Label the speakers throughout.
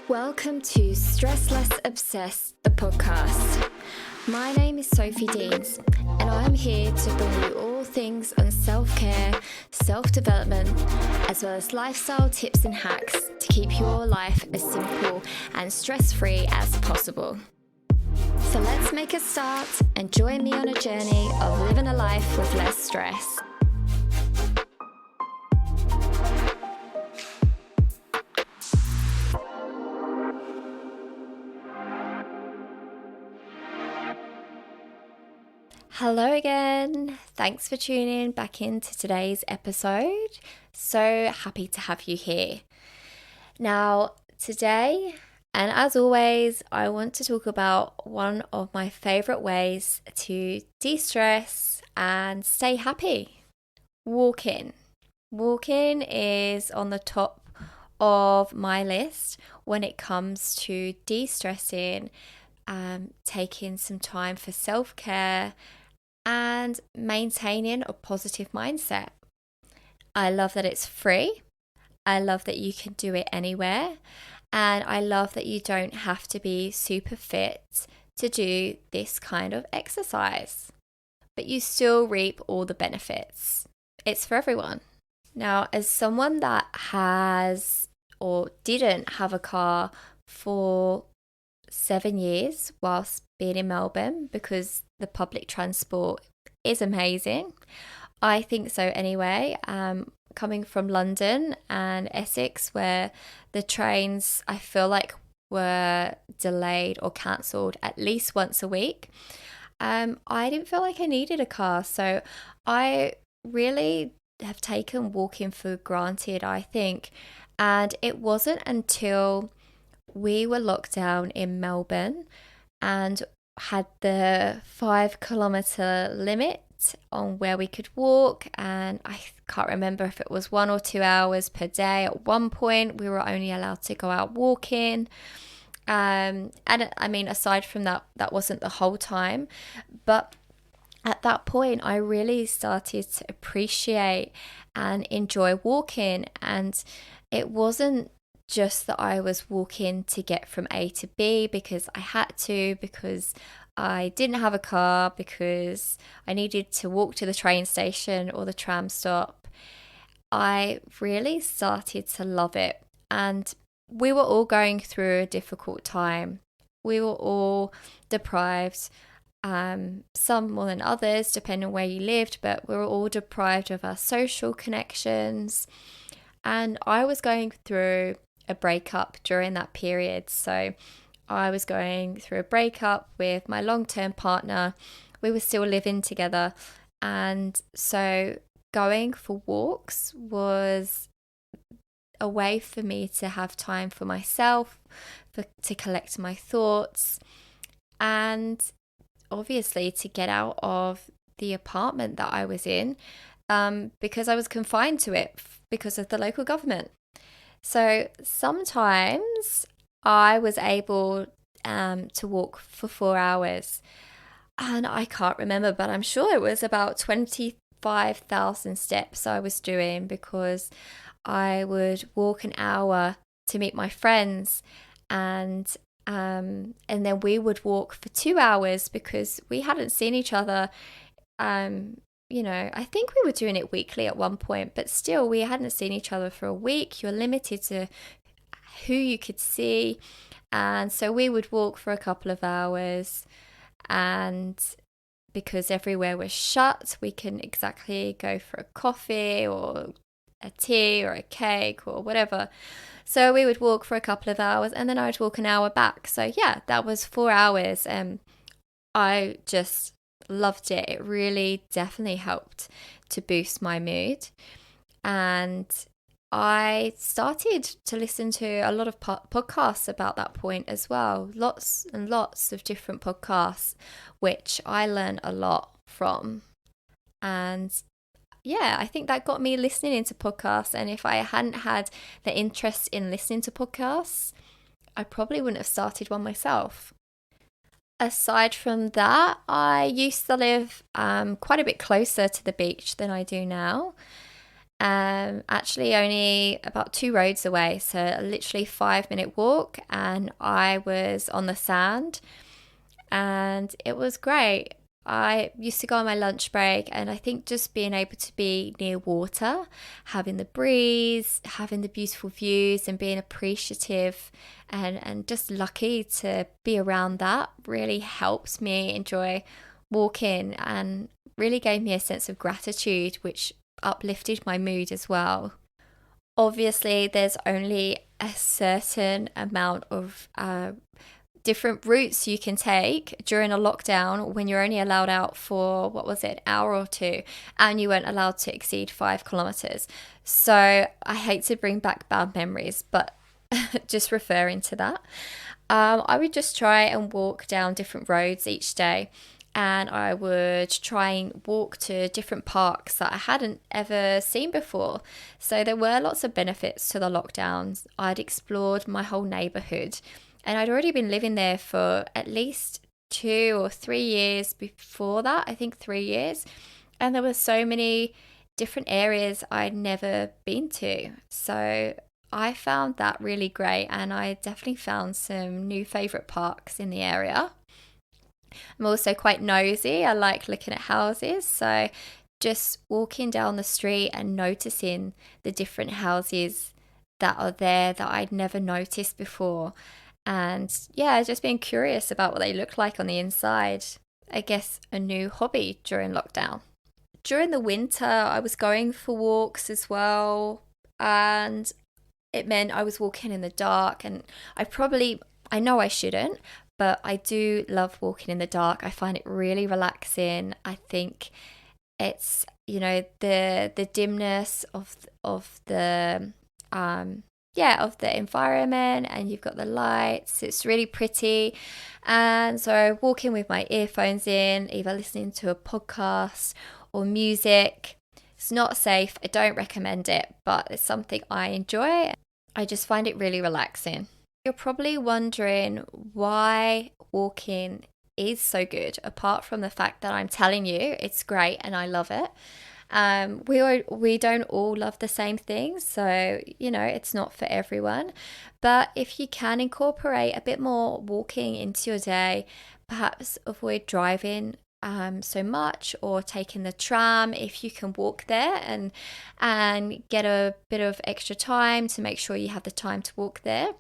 Speaker 1: Welcome to Stress Less Obsessed, the podcast. My name is Sophie Deans, and I'm here to bring you all things on self-care, self-development, as well as lifestyle tips and hacks to keep your life as simple and stress-free as possible. So let's make a start and join me on a journey of living a life with less stress. Hello again. Thanks for tuning back into today's episode. So happy to have you here. Now, today, and as always, I want to talk about one of my favorite ways to de-stress and stay happy. Walking. Walking is on the top of my list when it comes to de-stressing, taking some time for self-care, and maintaining a positive mindset. I love that it's free. I love that you can do it anywhere. And I love that you don't have to be super fit to do this kind of exercise. But you still reap all the benefits. It's for everyone. Now, as someone that has or didn't have a car for 7 years whilst being in Melbourne, because the public transport is amazing. I think so anyway. Coming from London and Essex, where the trains I feel like were delayed or cancelled at least once a week, I didn't feel like I needed a car. So I really have taken walking for granted, I think. And it wasn't until we were locked down in Melbourne and had the 5-kilometre limit on where we could walk, and I can't remember if it was 1 or 2 hours per day. At one point we were only allowed to go out walking, and I mean, aside from that, that wasn't the whole time, but at that point I really started to appreciate and enjoy walking. And it wasn't just that I was walking to get from A to B because I had to, because I didn't have a car, because I needed to walk to the train station or the tram stop. I really started to love it. And we were all going through a difficult time. We were all deprived, some more than others, depending on where you lived, but we were all deprived of our social connections. And I was going through a breakup during that period. So I was going through a breakup with my long-term partner. We were still living together. And so going for walks was a way for me to have time for myself, to collect my thoughts, and obviously to get out of the apartment that I was in, because I was confined to it because of the local government. So sometimes I was able to walk for 4 hours, and I can't remember, but I'm sure it was about 25,000 steps I was doing, because I would walk an hour to meet my friends, and then we would walk for 2 hours because we hadn't seen each other. I think we were doing it weekly at one point, but still we hadn't seen each other for a week. You're limited to who you could see. And so we would walk for a couple of hours, and because everywhere was shut, we couldn't exactly go for a coffee or a tea or a cake or whatever. So we would walk for a couple of hours, and then I would walk an hour back. So yeah, that was 4 hours. I just loved it. It really definitely helped to boost my mood. And I started to listen to a lot of podcasts about that point as well. Lots and lots of different podcasts, which I learned a lot from. And yeah, I think that got me listening into podcasts. And if I hadn't had the interest in listening to podcasts, I probably wouldn't have started one myself. Aside from that, I used to live quite a bit closer to the beach than I do now. actually only about 2 roads away. So a literally 5-minute walk, and I was on the sand, and it was great. I used to go on my lunch break, and I think just being able to be near water, having the breeze, having the beautiful views, and being appreciative and just lucky to be around that really helps me enjoy walking, and really gave me a sense of gratitude, which uplifted my mood as well. Obviously, there's only a certain amount of different routes you can take during a lockdown when you're only allowed out for, what was it, an hour or two, and you weren't allowed to exceed 5 kilometers. So I hate to bring back bad memories, but just referring to that, I would just try and walk down different roads each day. And I would try and walk to different parks that I hadn't ever seen before. So there were lots of benefits to the lockdowns. I'd explored my whole neighborhood, and I'd already been living there for at least 2 or 3 years before that, I think 3 years. And there were so many different areas I'd never been to. So I found that really great, and I definitely found some new favorite parks in the area. I'm also quite nosy. I like looking at houses. So just walking down the street and noticing the different houses that are there that I'd never noticed before. And yeah, just being curious about what they look like on the inside. I guess a new hobby during lockdown. During the winter, I was going for walks as well. And it meant I was walking in the dark, and I know I shouldn't, but I do love walking in the dark. I find it really relaxing. I think it's, the dimness of the of the environment, and you've got the lights. It's really pretty. And so walking with my earphones in, either listening to a podcast or music. It's not safe. I don't recommend it, but it's something I enjoy. I just find it really relaxing. You're probably wondering why walking is so good, apart from the fact that I'm telling you it's great and I love it. We don't all love the same things, so it's not for everyone. But if you can incorporate a bit more walking into your day, perhaps avoid driving so much, or taking the tram if you can walk there, and get a bit of extra time to make sure you have the time to walk there,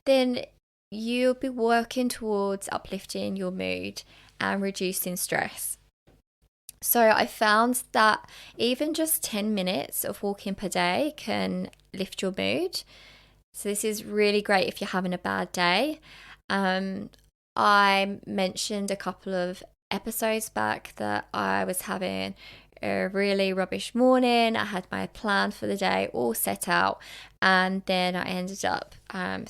Speaker 1: then you'll be working towards uplifting your mood and reducing stress. So I found that even just 10 minutes of walking per day can lift your mood. So this is really great if you're having a bad day. I mentioned a couple of episodes back that I was having a really rubbish morning. I had my plan for the day all set out, and then I ended up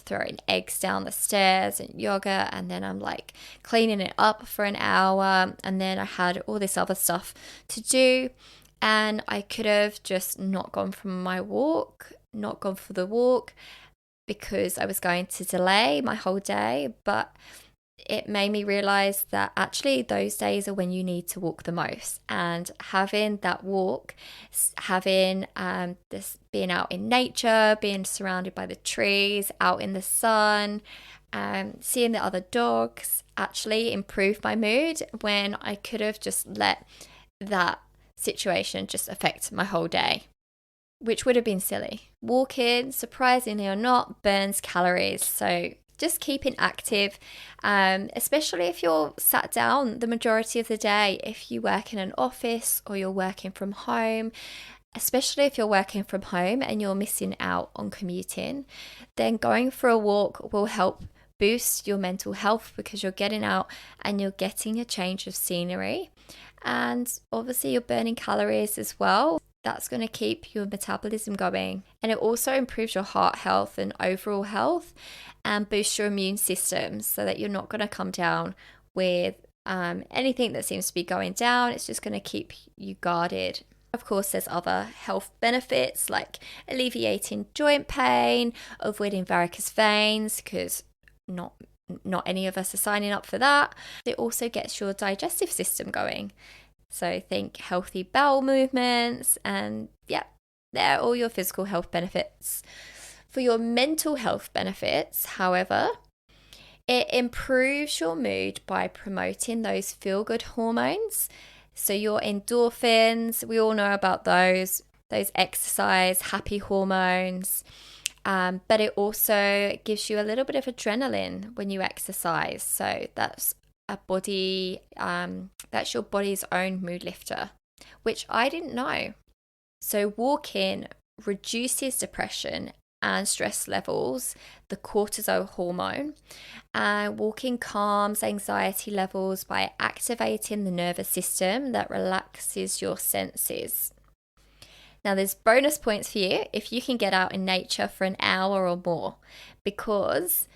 Speaker 1: throwing eggs down the stairs and yogurt, and then I'm like cleaning it up for an hour, and then I had all this other stuff to do, and I could have just not gone for the walk because I was going to delay my whole day. But it made me realize that actually those days are when you need to walk the most, and having that walk, having this, being out in nature, being surrounded by the trees, out in the sun, seeing the other dogs, actually improved my mood when I could have just let that situation just affect my whole day, which would have been silly. Walking, surprisingly or not, burns calories. So just keeping active, especially if you're sat down the majority of the day. If you work in an office or you're working from home, especially if you're working from home and you're missing out on commuting, then going for a walk will help boost your mental health, because you're getting out and you're getting a change of scenery. And obviously you're burning calories as well. That's going to keep your metabolism going. And it also improves your heart health and overall health, and boosts your immune system, so that you're not going to come down with anything that seems to be going down. It's just going to keep you guarded. Of course, there's other health benefits like alleviating joint pain, avoiding varicose veins, because not any of us are signing up for that. It also gets your digestive system going. So think healthy bowel movements, and they're all your physical health benefits. For your mental health benefits, however, it improves your mood by promoting those feel-good hormones. So your endorphins, we all know about those exercise, happy hormones. But it also gives you a little bit of adrenaline when you exercise. So that's that's your body's own mood lifter, which I didn't know. So walking reduces depression and stress levels, the cortisol hormone. And walking calms anxiety levels by activating the nervous system that relaxes your senses. Now, there's bonus points for you if you can get out in nature for an hour or more, because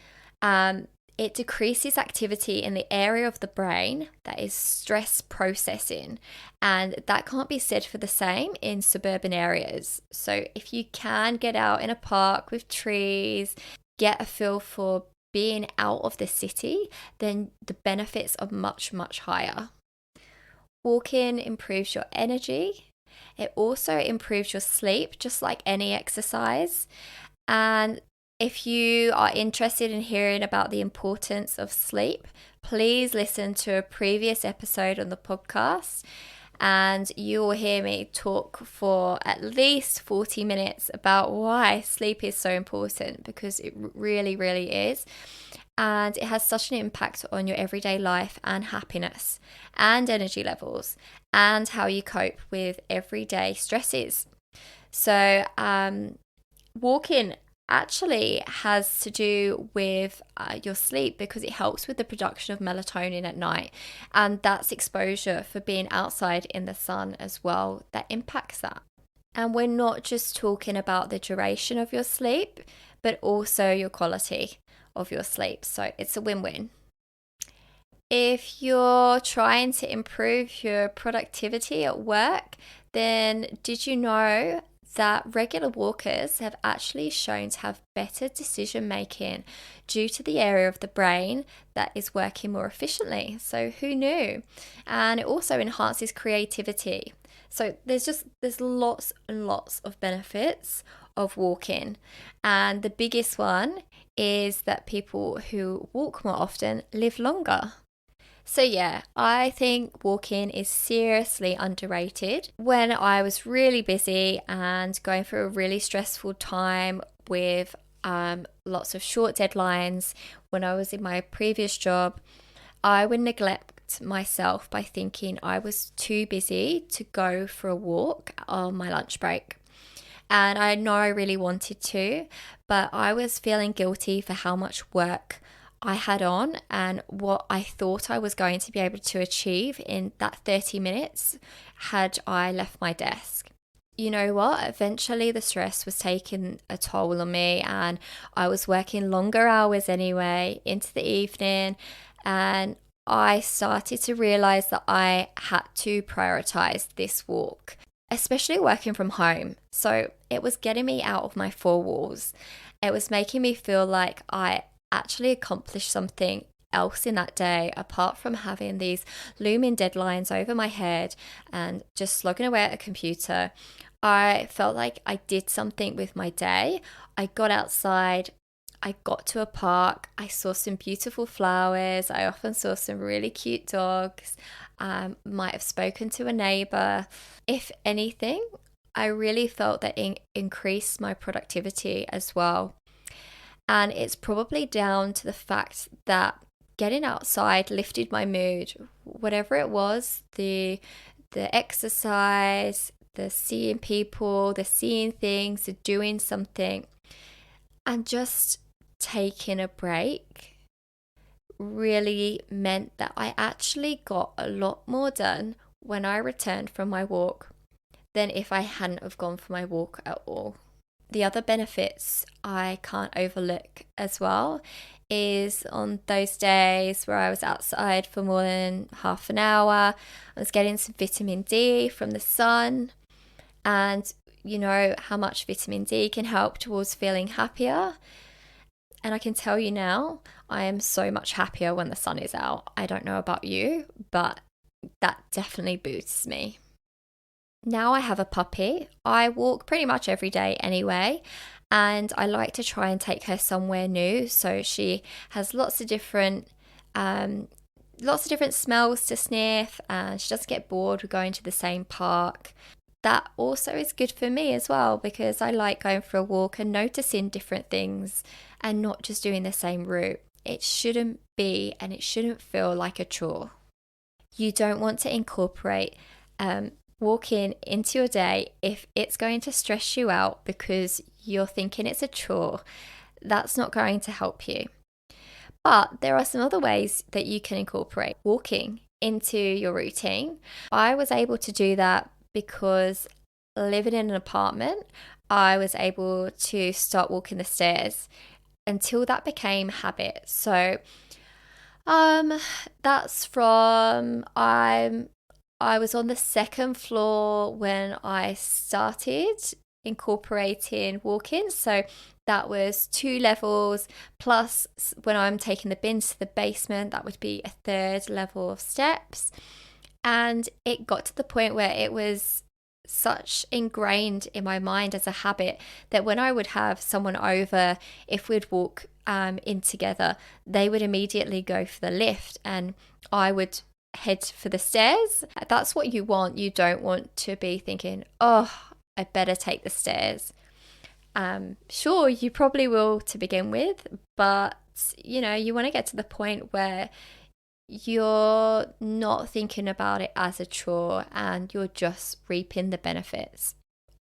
Speaker 1: it decreases activity in the area of the brain that is stress processing, and that can't be said for the same in suburban areas. So if you can get out in a park with trees, get a feel for being out of the city, then the benefits are much, much higher. Walking improves your energy. It also improves your sleep, just like any exercise. And if you are interested in hearing about the importance of sleep, please listen to a previous episode on the podcast, and you will hear me talk for at least 40 minutes about why sleep is so important, because it really, really is. And it has such an impact on your everyday life and happiness and energy levels and how you cope with everyday stresses. So walking actually has to do with your sleep, because it helps with the production of melatonin at night, and that's exposure for being outside in the sun as well that impacts that. And we're not just talking about the duration of your sleep, but also your quality of your sleep. So it's a win-win. If you're trying to improve your productivity at work, then did you know that regular walkers have actually shown to have better decision making due to the area of the brain that is working more efficiently? So who knew? And it also enhances creativity. So there's lots and lots of benefits of walking. And the biggest one is that people who walk more often live longer. So yeah, I think walking is seriously underrated. When I was really busy and going through a really stressful time with lots of short deadlines, when I was in my previous job, I would neglect myself by thinking I was too busy to go for a walk on my lunch break. And I know I really wanted to, but I was feeling guilty for how much work I had on and what I thought I was going to be able to achieve in that 30 minutes had I left my desk. You know what? Eventually the stress was taking a toll on me, and I was working longer hours anyway into the evening, and I started to realize that I had to prioritize this walk, especially working from home. So it was getting me out of my four walls. It was making me feel like I actually accomplished something else in that day, apart from having these looming deadlines over my head and just slogging away at a computer. I felt like I did something with my day. I got outside, I got to a park, I saw some beautiful flowers, I often saw some really cute dogs, might have spoken to a neighbor. If anything, I really felt that it increased my productivity as well. And it's probably down to the fact that getting outside lifted my mood, whatever it was, the exercise, the seeing people, the seeing things, the doing something, and just taking a break really meant that I actually got a lot more done when I returned from my walk than if I hadn't have gone for my walk at all. The other benefits I can't overlook as well is on those days where I was outside for more than half an hour, I was getting some vitamin D from the sun. And you know how much vitamin D can help towards feeling happier. And I can tell you now, I am so much happier when the sun is out. I don't know about you, but that definitely boosts me. Now I have a puppy. I walk pretty much every day anyway, and I like to try and take her somewhere new. So she has um, lots of different smells to sniff, and she doesn't get bored with going to the same park. That also is good for me as well because I like going for a walk and noticing different things and not just doing the same route. It shouldn't be and it shouldn't feel like a chore. You don't want to incorporate um, walking into your day if it's going to stress you out because you're thinking it's a chore. That's not going to help you. But there are some other ways that you can incorporate walking into your routine. I was able to do that because living in an apartment, I was able to start walking the stairs until that became habit. So um, that's from I was on the second floor when I started incorporating walking. So that was 2 levels plus when I'm taking the bins to the basement, that would be a third level of steps. And it got to the point where it was such ingrained in my mind as a habit that when I would have someone over, if we'd walk in together, they would immediately go for the lift and I would head for the stairs. That's what you want. You don't want to be thinking, oh, I better take the stairs. Sure, you probably will to begin with, but you want to get to the point where you're not thinking about it as a chore and you're just reaping the benefits.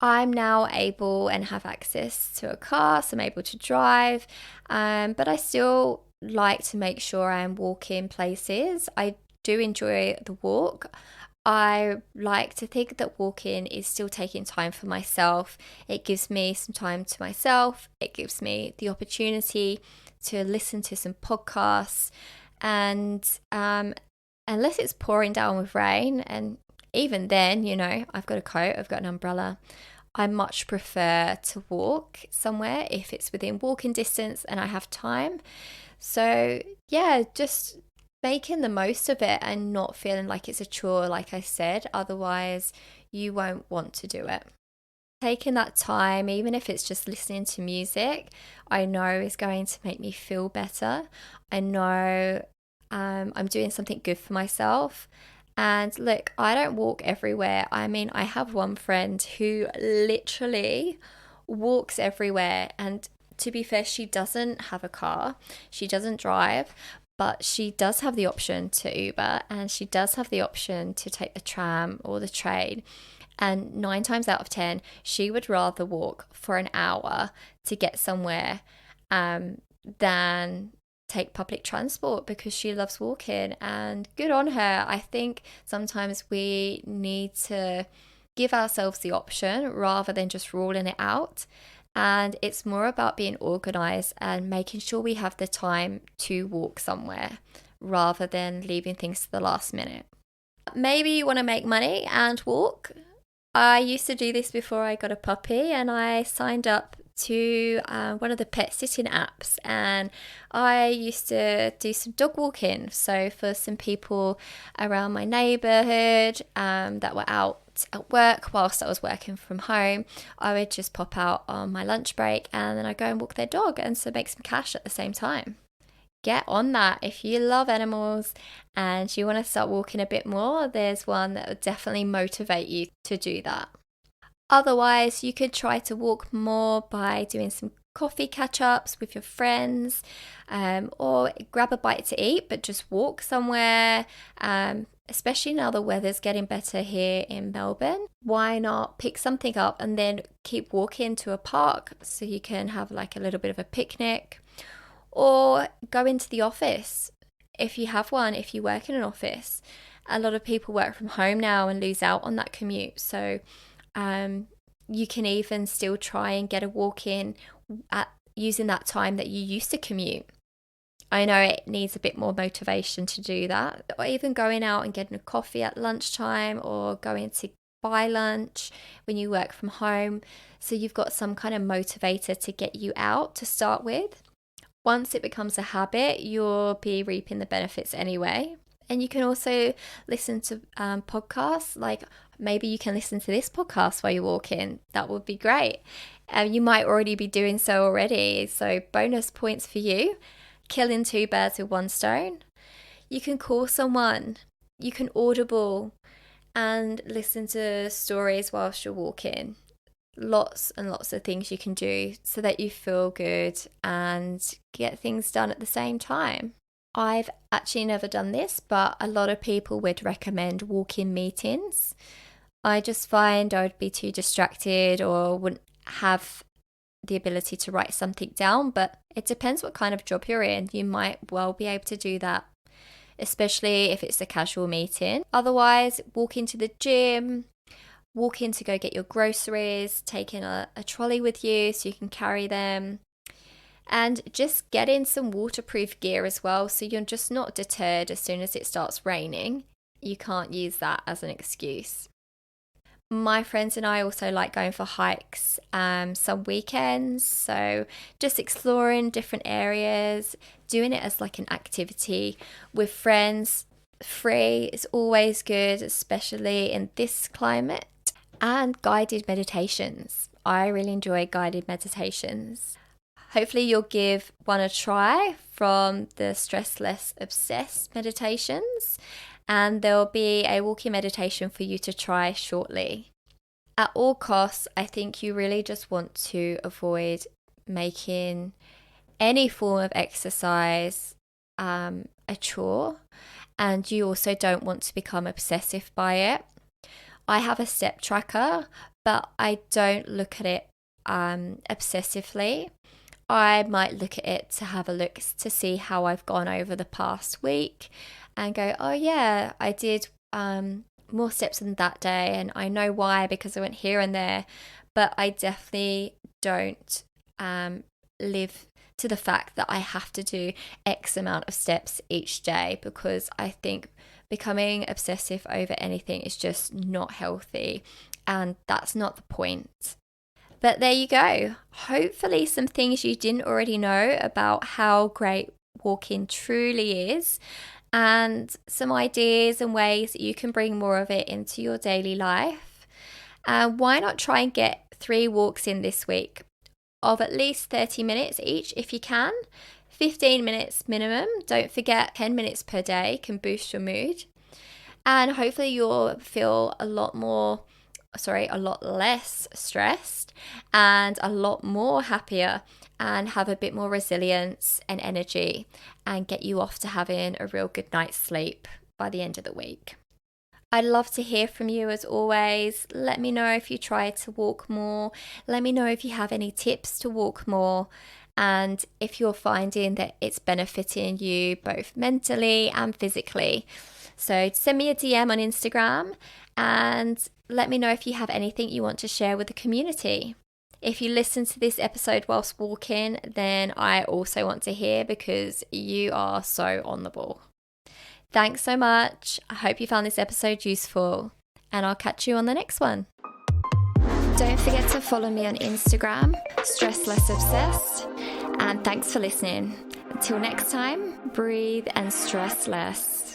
Speaker 1: I'm now able and have access to a car, so I'm able to drive, but I still like to make sure I'm walking places. I do enjoy the walk. I like to think that walking is still taking time for myself. It gives me some time to myself. It gives me the opportunity to listen to some podcasts and unless it's pouring down with rain, and even then, I've got a coat, I've got an umbrella. I much prefer to walk somewhere if it's within walking distance and I have time. So, yeah, just making the most of it and not feeling like it's a chore, like I said. Otherwise, you won't want to do it. Taking that time, even if it's just listening to music, I know is going to make me feel better. I know I'm doing something good for myself. And look, I don't walk everywhere. I mean, I have one friend who literally walks everywhere. And to be fair, she doesn't have a car, she doesn't drive, but she does have the option to Uber and she does have the option to take the tram or the train. And 9 times out of 10, she would rather walk for an hour to get somewhere than take public transport because she loves walking. And good on her. I think sometimes we need to give ourselves the option rather than just ruling it out. And it's more about being organized and making sure we have the time to walk somewhere rather than leaving things to the last minute. Maybe you want to make money and walk. I used to do this before I got a puppy and I signed up to one of the pet sitting apps and I used to do some dog walking. So for some people around my neighbourhood that were out at work whilst I was working from home, I would just pop out on my lunch break and then I'd go and walk their dog and so make some cash at the same time. Get on that. If you love animals and you want to start walking a bit more, there's one that will definitely motivate you to do that. Otherwise, you could try to walk more by doing some coffee catch-ups with your friends or grab a bite to eat, but just walk somewhere, especially now the weather's getting better here in Melbourne. Why not pick something up and then keep walking to a park so you can have like a little bit of a picnic? Or go into the office if you have one, if you work in an office. A lot of people work from home now and lose out on that commute. So you can even still try and get a walk in at using that time that you used to commute. I know it needs a bit more motivation to do that. Or even going out and getting a coffee at lunchtime or going to buy lunch when you work from home. So you've got some kind of motivator to get you out to start with. Once it becomes a habit, you'll be reaping the benefits anyway. And you can also listen to podcasts. Like maybe you can listen to this podcast while you're walking. That would be great. You might already be doing so already. So bonus points for you. Killing two birds with one stone. You can call someone. You can audible and listen to stories whilst you're walking. Lots and lots of things you can do so that you feel good and get things done at the same time. I've actually never done this, but a lot of people would recommend walk-in meetings. I just find I would be too distracted or wouldn't have the ability to write something down, but it depends what kind of job you're in. You might well be able to do that, especially if it's a casual meeting. Otherwise, walk into the gym, walk in to go get your groceries, take in a trolley with you so you can carry them. And just get in some waterproof gear as well, so you're just not deterred as soon as it starts raining. You can't use that as an excuse. My friends and I also like going for hikes some weekends, so just exploring different areas, doing it as like an activity with friends. Free is always good, especially in this climate. And guided meditations. I really enjoy guided meditations. Hopefully you'll give one a try from the Stress Less Obsessed meditations, and there'll be a walking meditation for you to try shortly. At all costs, I think you really just want to avoid making any form of exercise a chore, and you also don't want to become obsessive by it. I have a step tracker, but I don't look at it obsessively. I might look at it to have a look to see how I've gone over the past week and go, oh yeah, I did more steps than that day, and I know why, because I went here and there. But I definitely don't live to the fact that I have to do X amount of steps each day, because I think becoming obsessive over anything is just not healthy, and that's not the point. But there you go. Hopefully some things you didn't already know about how great walking truly is, and some ideas and ways that you can bring more of it into your daily life. Why not try and get 3 walks in this week of at least 30 minutes each if you can. 15 minutes minimum. Don't forget 10 minutes per day can boost your mood. And hopefully you'll feel a lot less stressed and a lot more happier, and have a bit more resilience and energy, and get you off to having a real good night's sleep by the end of the week. I'd love to hear from you as always. Let me know if you try to walk more. Let me know if you have any tips to walk more, and if you're finding that it's benefiting you both mentally and physically. So send me a DM on Instagram and let me know if you have anything you want to share with the community. If you listen to this episode whilst walking, then I also want to hear, because you are so on the ball. Thanks so much. I hope you found this episode useful, and I'll catch you on the next one. Don't forget to follow me on Instagram, Stress Less Obsessed, and thanks for listening. Until next time, breathe and stress less.